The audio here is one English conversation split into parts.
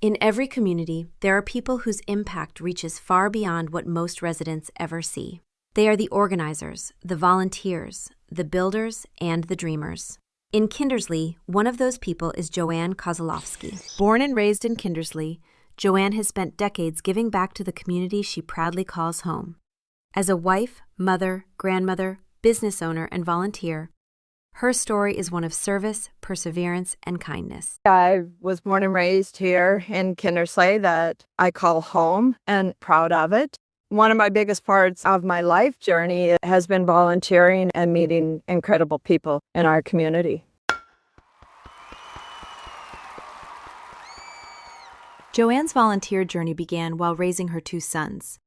In every community, there are people whose impact reaches far beyond what most residents ever see. They are the organizers, the volunteers, the builders, and the dreamers. In Kindersley, one of those people is Joanne Kosolofski. Born and raised in Kindersley, Joanne has spent decades giving back to the community she proudly calls home. As a wife, mother, grandmother, business owner, and volunteer, her story is one of service, perseverance, and kindness. I was born and raised here in Kindersley that I call home and proud of it. One of my biggest parts of my life journey has been volunteering and meeting incredible people in our community. Joanne's volunteer journey began while raising her two sons.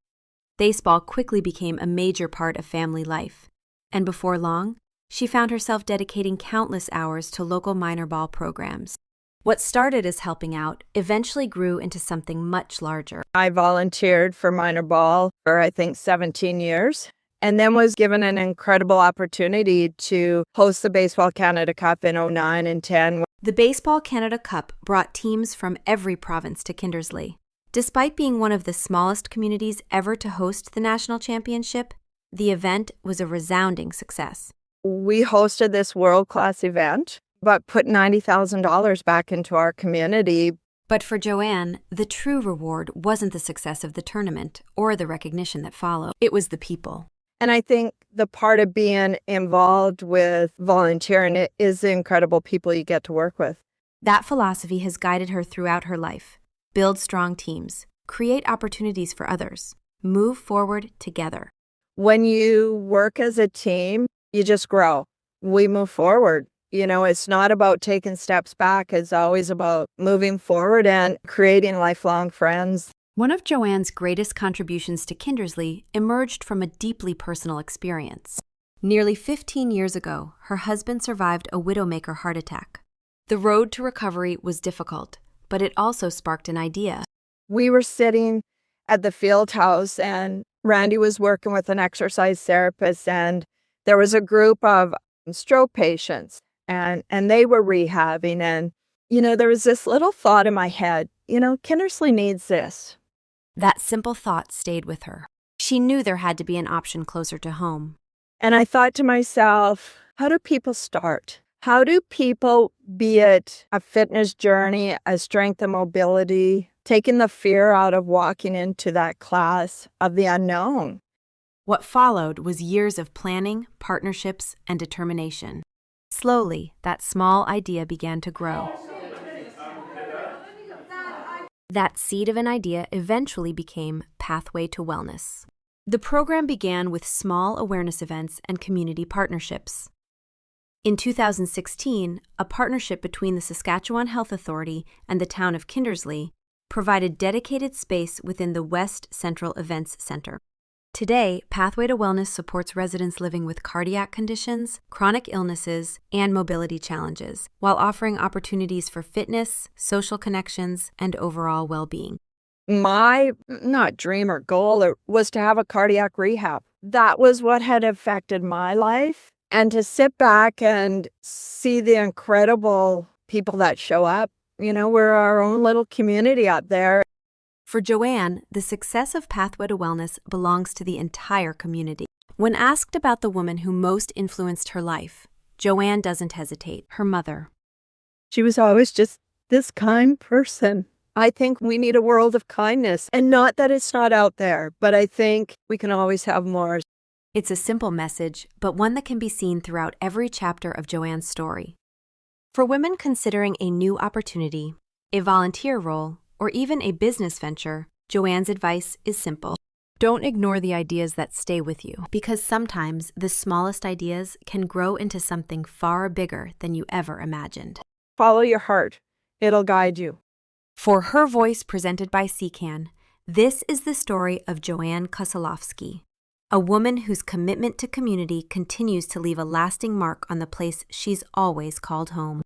Baseball quickly became a major part of family life, and before long, she found herself dedicating countless hours to local minor ball programs. What started as helping out eventually grew into something much larger. I volunteered for minor ball for, I think, 17 years, and then was given an incredible opportunity to host the Baseball Canada Cup in 2009 and 10. The Baseball Canada Cup brought teams from every province to Kindersley. Despite being one of the smallest communities ever to host the national championship, the event was a resounding success. We hosted this world-class event, but put $90,000 back into our community. But for Joanne, the true reward wasn't the success of the tournament or the recognition that followed. It was the people. And I think the part of being involved with volunteering is the incredible people you get to work with. That philosophy has guided her throughout her life. Build strong teams, create opportunities for others, move forward together. When you work as a team, you just grow. We move forward. It's not about taking steps back. It's always about moving forward and creating lifelong friends. One of Joanne's greatest contributions to Kindersley emerged from a deeply personal experience. Nearly 15 years ago, her husband survived a widowmaker heart attack. The road to recovery was difficult, but it also sparked an idea. We were sitting at the field house, and Randy was working with an exercise therapist, and there was a group of stroke patients, and they were rehabbing. And, there was this little thought in my head, Kindersley needs this. That simple thought stayed with her. She knew there had to be an option closer to home. And I thought to myself, how do people start? How do people, be it a fitness journey, a strength and mobility, taking the fear out of walking into that class of the unknown? What followed was years of planning, partnerships, and determination. Slowly, that small idea began to grow. That seed of an idea eventually became Pathway to Wellness. The program began with small awareness events and community partnerships. In 2016, a partnership between the Saskatchewan Health Authority and the town of Kindersley provided dedicated space within the West Central Events Center. Today, Pathway to Wellness supports residents living with cardiac conditions, chronic illnesses, and mobility challenges, while offering opportunities for fitness, social connections, and overall well-being. My, not dream or goal, was to have a cardiac rehab. That was what had affected my life. And to sit back and see the incredible people that show up, we're our own little community out there. For Joanne, the success of Pathway to Wellness belongs to the entire community. When asked about the woman who most influenced her life, Joanne doesn't hesitate, her mother. She was always just this kind person. I think we need a world of kindness, and not that it's not out there, but I think we can always have more. It's a simple message, but one that can be seen throughout every chapter of Joanne's story. For women considering a new opportunity, a volunteer role, or even a business venture, Joanne's advice is simple. Don't ignore the ideas that stay with you, because sometimes the smallest ideas can grow into something far bigger than you ever imagined. Follow your heart. It'll guide you. For Her Voice, presented by SECAN, this is the story of Joanne Kosolofski, a woman whose commitment to community continues to leave a lasting mark on the place she's always called home.